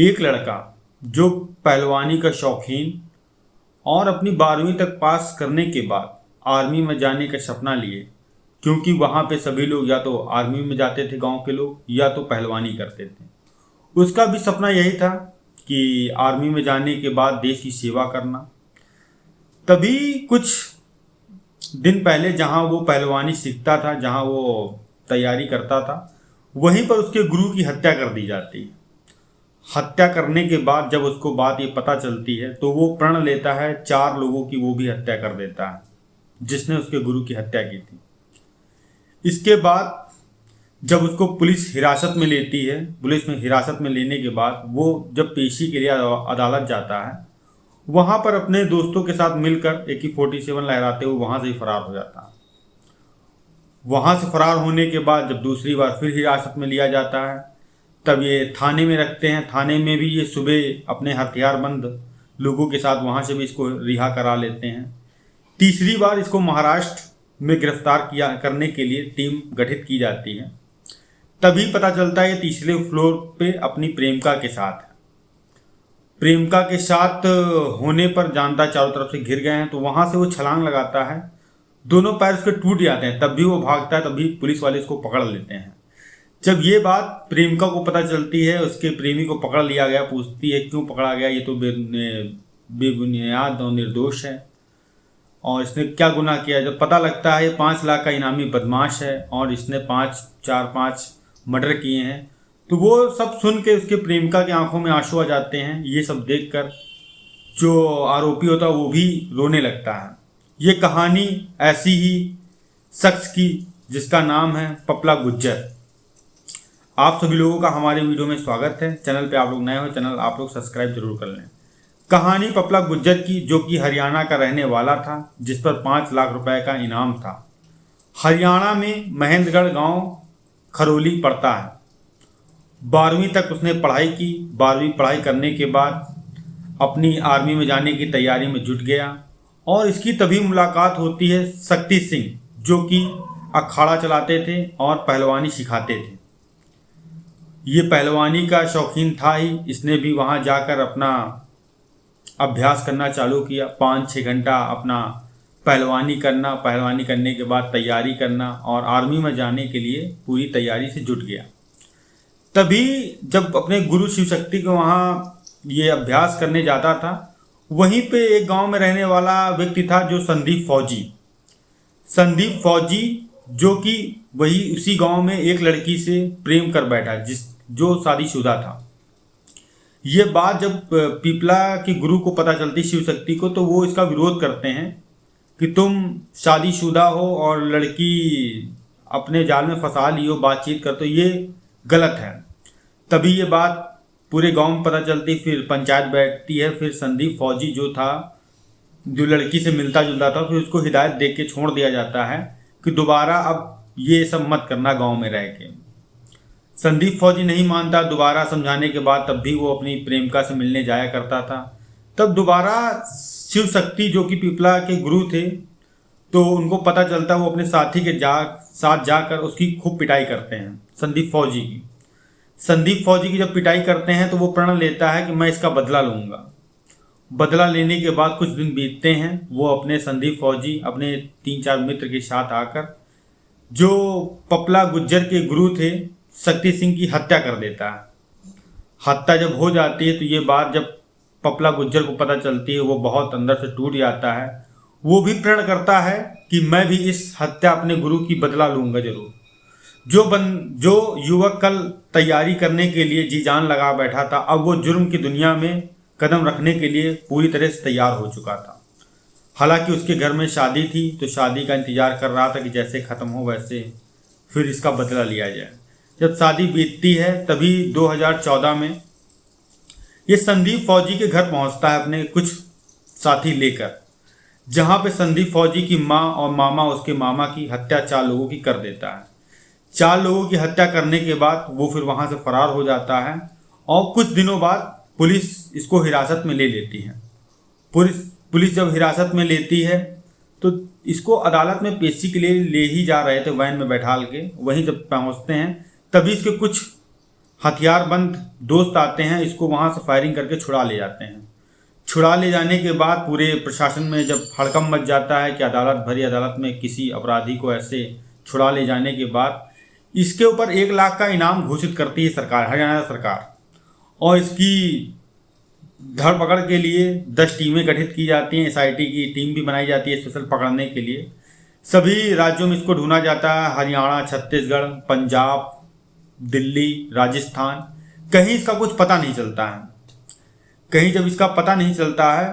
एक लड़का जो पहलवानी का शौकीन और अपनी 12वीं तक पास करने के बाद आर्मी में जाने का सपना लिए, क्योंकि वहाँ पे सभी लोग या तो आर्मी में जाते थे गांव के लोग, या तो पहलवानी करते थे। उसका भी सपना यही था कि आर्मी में जाने के बाद देश की सेवा करना। तभी कुछ दिन पहले जहाँ वो पहलवानी सीखता था, जहाँ वो तैयारी करता था, वहीं पर उसके गुरु की हत्या कर दी जाती है। हत्या करने के बाद जब उसको बात ये पता चलती है तो वो प्रण लेता है 4 लोगों की वो भी हत्या कर देता है जिसने उसके गुरु की हत्या की थी। इसके बाद जब उसको पुलिस हिरासत में लेती है, पुलिस में हिरासत में लेने के बाद वो जब पेशी के लिए अदालत जाता है, वहाँ पर अपने दोस्तों के साथ मिलकर AK-47 लहराते हुए वहाँ से ही फरार हो जाता है। वहाँ से फरार होने के बाद जब दूसरी बार फिर हिरासत में लिया जाता है, तब ये थाने में रखते हैं। थाने में भी ये सुबह अपने हथियारबंद लोगों के साथ वहाँ से भी इसको रिहा करा लेते हैं। तीसरी बार इसको महाराष्ट्र में गिरफ्तार करने के लिए टीम गठित की जाती है। तभी पता चलता है ये तीसरे फ्लोर पे अपनी प्रेमिका के साथ है। प्रेमिका के साथ होने पर जानता चारों तरफ से घिर गए हैं, तो वहाँ से वो छलांग लगाता है। दोनों पैर उसके टूट जाते हैं, तब भी वो भागता है, तभी पुलिस वाले इसको पकड़ लेते हैं। जब ये बात प्रेमिका को पता चलती है, उसके प्रेमी को पकड़ लिया गया, पूछती है क्यों पकड़ा गया, ये तो बेबुनियाद और निर्दोष है और इसने क्या गुनाह किया। जब पता लगता है ये 5 लाख का इनामी बदमाश है और इसने 5 मर्डर किए हैं, तो वो सब सुन के उसके प्रेमिका की आंखों में आंसू आ जाते हैं। ये सब देखकर जो आरोपी होता है वो भी रोने लगता है। ये कहानी ऐसी ही शख्स की जिसका नाम है पपला गुज्जर। आप सभी लोगों का हमारे वीडियो में स्वागत है। चैनल पे आप लोग नए हो, चैनल आप लोग सब्सक्राइब जरूर कर लें। कहानी पपला गुज्जर की, जो कि हरियाणा का रहने वाला था, जिस पर 5 लाख रुपए का इनाम था। हरियाणा में महेंद्रगढ़ गांव खरोली पड़ता है। 12वीं तक उसने पढ़ाई की। 12वीं पढ़ाई करने के बाद अपनी आर्मी में जाने की तैयारी में जुट गया और इसकी तभी मुलाकात होती है शक्ति सिंह, जो कि अखाड़ा चलाते थे और पहलवानी सिखाते थे। ये पहलवानी का शौकीन था ही, इसने भी वहाँ जाकर अपना अभ्यास करना चालू किया। 5-6 घंटा अपना पहलवानी करना, पहलवानी करने के बाद तैयारी करना और आर्मी में जाने के लिए पूरी तैयारी से जुट गया। तभी जब अपने गुरु शिव शक्ति को वहाँ ये अभ्यास करने जाता था, वहीं पे एक गांव में रहने वाला व्यक्ति था जो संदीप फौजी, जो कि वही उसी गांव में एक लड़की से प्रेम कर बैठा जो शादीशुदा था। ये बात जब पीपला के गुरु को पता चलती, शिव शक्ति को, तो वो इसका विरोध करते हैं कि तुम शादीशुदा हो और लड़की अपने जाल में फंसा ली हो, बातचीत कर, तो ये गलत है। तभी ये बात पूरे गांव में पता चलती, फिर पंचायत बैठती है। फिर संदीप फौजी जो था, जो लड़की से मिलता जुलता था, फिर उसको हिदायत दे के छोड़ दिया जाता है कि दोबारा अब ये सब मत करना गांव में रह के। संदीप फौजी नहीं मानता। दोबारा समझाने के बाद तब भी वो अपनी प्रेमिका से मिलने जाया करता था। तब दोबारा शिव शक्ति, जो कि पीपला के गुरु थे, तो उनको पता चलता, वो अपने साथी के साथ जाकर उसकी खूब पिटाई करते हैं संदीप फौजी की जब पिटाई करते हैं तो वो प्रण लेता है कि मैं इसका बदला लूँगा। बदला लेने के बाद कुछ दिन बीतते हैं। वो अपने संदीप फौजी अपने 3-4 मित्र के साथ आकर जो पपला गुज्जर के गुरु थे शक्ति सिंह की हत्या कर देता है। हत्या जब हो जाती है तो ये बात जब पपला गुज्जर को पता चलती है, वो बहुत अंदर से टूट जाता है। वो भी प्रण करता है कि मैं भी इस हत्या अपने गुरु की बदला लूँगा जरूर। जो युवक कल तैयारी करने के लिए जी जान लगा बैठा था, अब वो जुर्म की दुनिया में कदम रखने के लिए पूरी तरह से तैयार हो चुका था। हालांकि उसके घर में शादी थी, तो शादी का इंतजार कर रहा था कि जैसे ख़त्म हो वैसे फिर इसका बदला लिया जाए। जब शादी बीतती है तभी 2014 में ये संदीप फौजी के घर पहुंचता है अपने कुछ साथी लेकर, जहां पे संदीप फौजी की माँ और मामा उसके मामा की हत्या 4 लोगों की कर देता है। 4 लोगों की हत्या करने के बाद वो फिर वहां से फरार हो जाता है और कुछ दिनों बाद पुलिस इसको हिरासत में ले लेती है। पुलिस जब हिरासत में लेती है तो इसको अदालत में पेशी के लिए ले ही जा रहे थे वैन में बैठाल के। वहीं जब पहुंचते हैं तभी इसके कुछ हथियारबंद दोस्त आते हैं, इसको वहाँ से फायरिंग करके छुड़ा ले जाते हैं। छुड़ा ले जाने के बाद पूरे प्रशासन में जब हड़कंप मच जाता है कि अदालत भरी अदालत में किसी अपराधी को ऐसे छुड़ा ले जाने के बाद इसके ऊपर 1 लाख का इनाम घोषित करती है सरकार, हरियाणा सरकार। और इसकी धरपकड़ के लिए 10 टीमें गठित की जाती हैं, SIT की टीम भी बनाई जाती है स्पेशल पकड़ने के लिए। सभी राज्यों में इसको ढूंढा जाता है, हरियाणा, छत्तीसगढ़, पंजाब, दिल्ली, राजस्थान, कहीं इसका कुछ पता नहीं चलता है। कहीं जब इसका पता नहीं चलता है,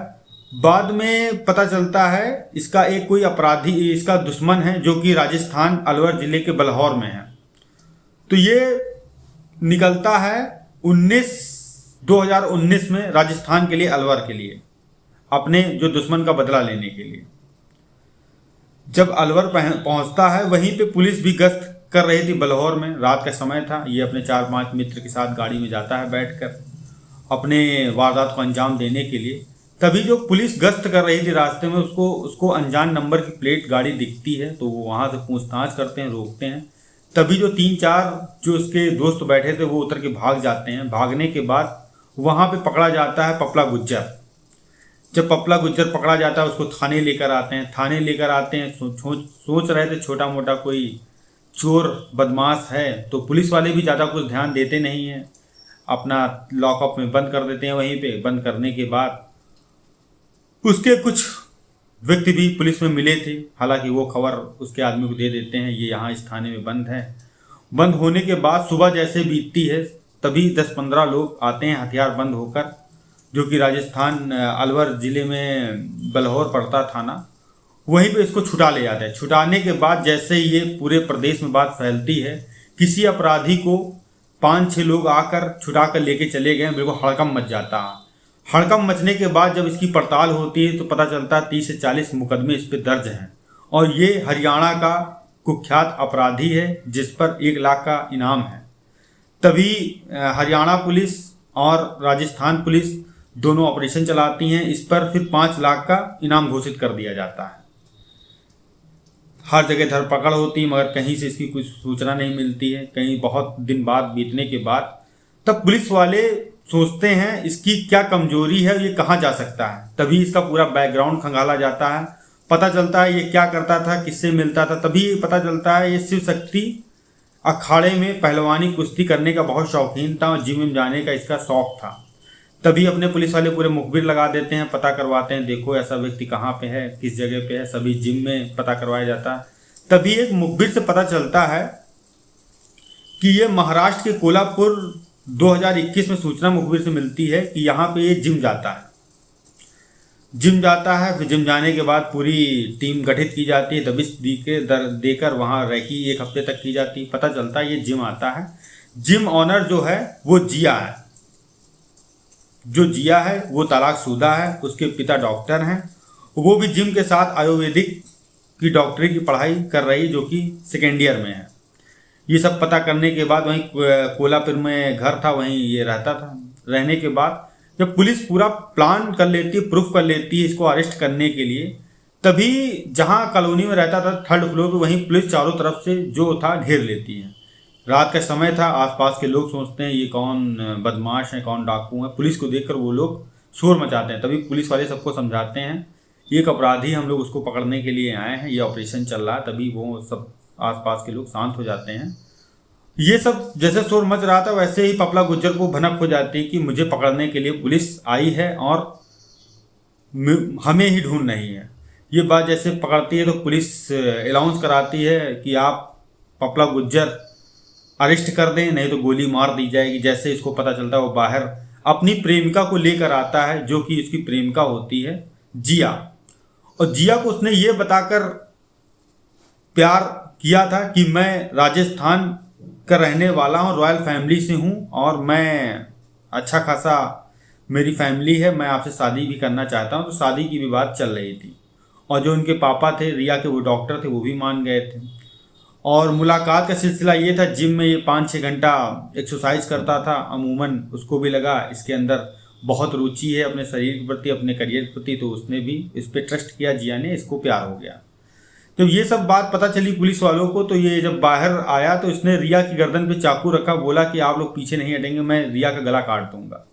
बाद में पता चलता है इसका एक कोई अपराधी, इसका दुश्मन है जो कि राजस्थान अलवर जिले के बलहौर में है। तो ये निकलता है 2019 में राजस्थान के लिए, अलवर के लिए, अपने जो दुश्मन का बदला लेने के लिए। जब अलवर पहुंचता है, वहीं पे पुलिस भी गश्त कर रही थी बलहौर में, रात का समय था। ये अपने 4-5 मित्र के साथ गाड़ी में जाता है बैठकर अपने वारदात को अंजाम देने के लिए। तभी जो पुलिस गश्त कर रही थी रास्ते में, उसको अनजान नंबर की प्लेट गाड़ी दिखती है, तो वो वहाँ से पूछताछ करते हैं, रोकते हैं। तभी जो 3-4 जो उसके दोस्त बैठे थे वो उतर के भाग जाते हैं। भागने के बाद वहाँ पे पकड़ा जाता है पपला गुज्जर। जब पपला गुज्जर पकड़ा जाता है, उसको थाने लेकर आते हैं। थाने लेकर आते हैं, सोच रहे थे छोटा मोटा कोई चोर बदमाश है, तो पुलिस वाले भी ज़्यादा कुछ ध्यान देते नहीं हैं, अपना लॉकअप में बंद कर देते हैं। वहीं पे बंद करने के बाद उसके कुछ व्यक्ति भी पुलिस में मिले थे, हालांकि वो खबर उसके आदमी को दे देते हैं, ये यहाँ इस थाने में बंद है। बंद होने के बाद सुबह जैसे बीतती है, तभी 10-15 लोग आते हैं हथियार बंद होकर, जो कि राजस्थान अलवर ज़िले में बलहौर पड़ता थाना, वहीं पे इसको छुटा ले जाते हैं। छुटाने के बाद जैसे ये पूरे प्रदेश में बात फैलती है, किसी अपराधी को 5-6 लोग आकर छुटा कर लेके चले गए, बिल्कुल हड़कंप मच जाता है। हड़कंप मचने के बाद जब इसकी पड़ताल होती है तो पता चलता है 30 से 40 मुकदमे इस पर दर्ज हैं, और ये हरियाणा का कुख्यात अपराधी है जिस पर 1 लाख का इनाम है। तभी हरियाणा पुलिस और राजस्थान पुलिस दोनों ऑपरेशन चलाती हैं, इस पर फिर 5 लाख का इनाम घोषित कर दिया जाता है। हर जगह धरपकड़ होती है, मगर कहीं से इसकी कुछ सूचना नहीं मिलती है। कहीं बहुत दिन बाद बीतने के बाद तब पुलिस वाले सोचते हैं इसकी क्या कमजोरी है, ये कहाँ जा सकता है। तभी इसका पूरा बैकग्राउंड खंगाला जाता है, पता चलता है ये क्या करता था, किससे मिलता था। तभी पता चलता है ये शिव शक्ति अखाड़े में पहलवानी कुश्ती करने का बहुत शौकीन था और जिम में जाने का इसका शौक था। तभी अपने पुलिस वाले पूरे मुखबिर लगा देते हैं, पता करवाते हैं, देखो ऐसा व्यक्ति कहाँ पे है, किस जगह पे है। सभी जिम में पता करवाया जाता है। तभी एक मुखबिर से पता चलता है कि ये महाराष्ट्र के कोल्हापुर 2021 में सूचना मुखबिर से मिलती है कि यहाँ पे ये जिम जाता है। जिम जाता है, फिर जिम जाने के बाद पूरी टीम गठित की जाती है, दबिश देकर वहाँ रैकी 1 हफ्ते तक की जाती है। पता चलता है ये जिम आता है। जिम ऑनर जो है वो जिया है, जो जिया है वो तलाकशुदा है, उसके पिता डॉक्टर हैं। वो भी जिम के साथ आयुर्वेदिक की डॉक्टरी की पढ़ाई कर रही है, जो कि 2nd ईयर में है। ये सब पता करने के बाद वहीं कोल्हापुर में घर था, वहीं ये रहता था। रहने के बाद जब पुलिस पूरा प्लान कर लेती है, प्रूफ कर लेती है इसको अरेस्ट करने के लिए, तभी जहाँ कॉलोनी में रहता था 3rd फ्लोर पे, वहीं पुलिस चारों तरफ से जो था घेर लेती है। रात का समय था, आसपास के लोग सोचते हैं ये कौन बदमाश है, कौन डाकू है। पुलिस को देखकर वो लोग शोर मचाते हैं। तभी पुलिस वाले सबको समझाते हैं एक अपराधी, हम लोग उसको पकड़ने के लिए आए हैं, ये ऑपरेशन चल रहा है। तभी वो सब आसपास के लोग शांत हो जाते हैं। ये सब जैसे शोर मच रहा था, वैसे ही पपला गुज्जर को भनक हो जाती है कि मुझे पकड़ने के लिए पुलिस आई है और हमें ही ढूंढ रही है। ये बात जैसे पकड़ती है तो पुलिस अनाउंस कराती है कि आप पपला गुज्जर अरेस्ट कर दें, नहीं तो गोली मार दी जाएगी। जैसे इसको पता चलता है वो बाहर अपनी प्रेमिका को लेकर आता है, जो कि इसकी प्रेमिका होती है जिया। और जिया को उसने ये बताकर प्यार किया था कि मैं राजस्थान का रहने वाला हूँ, रॉयल फैमिली से हूँ और मैं अच्छा खासा मेरी फैमिली है, मैं आपसे शादी भी करना चाहता हूँ। तो शादी की भी बात चल रही थी और जो उनके पापा थे रिया के, वो डॉक्टर थे, वो भी मान गए थे। और मुलाकात का सिलसिला ये था, जिम में ये 5-6 घंटा एक्सरसाइज करता था। अमूमन उसको भी लगा इसके अंदर बहुत रुचि है अपने शरीर के प्रति, अपने करियर के प्रति, तो उसने भी इस पर ट्रस्ट किया, जिया ने, इसको प्यार हो गया। तो ये सब बात पता चली पुलिस वालों को, तो ये जब बाहर आया तो इसने रिया की गर्दन पे चाकू रखा, बोला कि आप लोग पीछे नहीं हटेंगे, मैं रिया का गला काट दूंगा।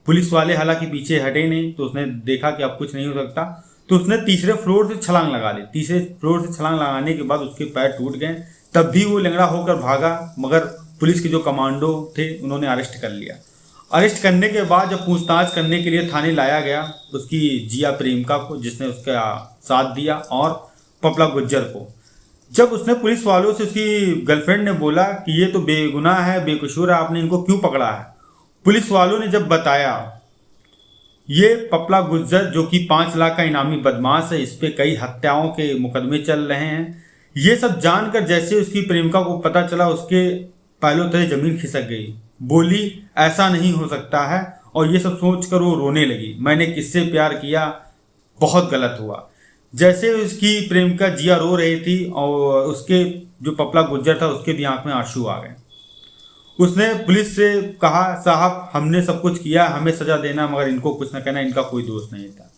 पुलिस वाले हालांकि पीछे हटे नहीं, तो उसने देखा कि अब कुछ नहीं हो सकता, तो उसने तीसरे फ्लोर से छलांग लगा ली। तीसरे फ्लोर से छलांग लगाने के बाद उसके पैर टूट गए, तब भी वो लंगड़ा होकर भागा, मगर पुलिस के जो कमांडो थे उन्होंने अरेस्ट कर लिया। अरेस्ट करने के बाद जब पूछताछ करने के लिए थाने लाया गया उसकी जिया प्रेमिका को, जिसने उसका साथ दिया, और पपला गुज्जर को, जब उसने पुलिस वालों से, उसकी गर्लफ्रेंड ने बोला कि ये तो बेगुनाह है, बेकसूर है, आपने इनको क्यों पकड़ा है। पुलिस वालों ने जब बताया ये पपला गुज्जर जो कि 5 लाख का इनामी बदमाश है, इस पे कई हत्याओं के मुकदमे चल रहे हैं, ये सब जानकर जैसे उसकी प्रेमिका को पता चला, उसके पैरों तले जमीन खिसक गई। बोली ऐसा नहीं हो सकता है, और ये सब सोचकर वो रोने लगी। मैंने किससे प्यार किया, बहुत गलत हुआ। जैसे उसकी प्रेमिका जिया रो रही थी और उसके जो पपला गुज्जर था उसके भी आंख में आंसू आ गए। उसने पुलिस से कहा, साहब हमने सब कुछ किया, हमें सजा देना, मगर इनको कुछ ना कहना, इनका कोई दोष नहीं था।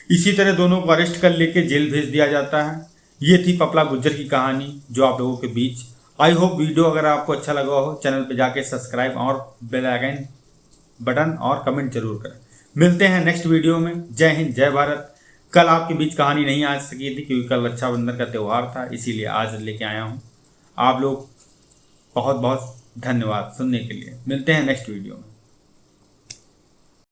इसी तरह दोनों को अरेस्ट कर लेके जेल भेज दिया जाता है। ये थी पपला गुज्जर की कहानी जो आप लोगों के बीच। आई होप वीडियो अगर आपको अच्छा लगा हो, चैनल पे जाके सब्सक्राइब और बेल आइकन बटन और कमेंट जरूर करें। मिलते हैं नेक्स्ट वीडियो में। जय हिंद, जय भारत। कल आपके बीच कहानी नहीं आ सकी थी क्योंकि कल रक्षाबंधन का त्यौहार था, इसीलिए आज लेके आया हूँ। आप लोग बहुत बहुत धन्यवाद सुनने के लिए। मिलते हैं नेक्स्ट वीडियो में।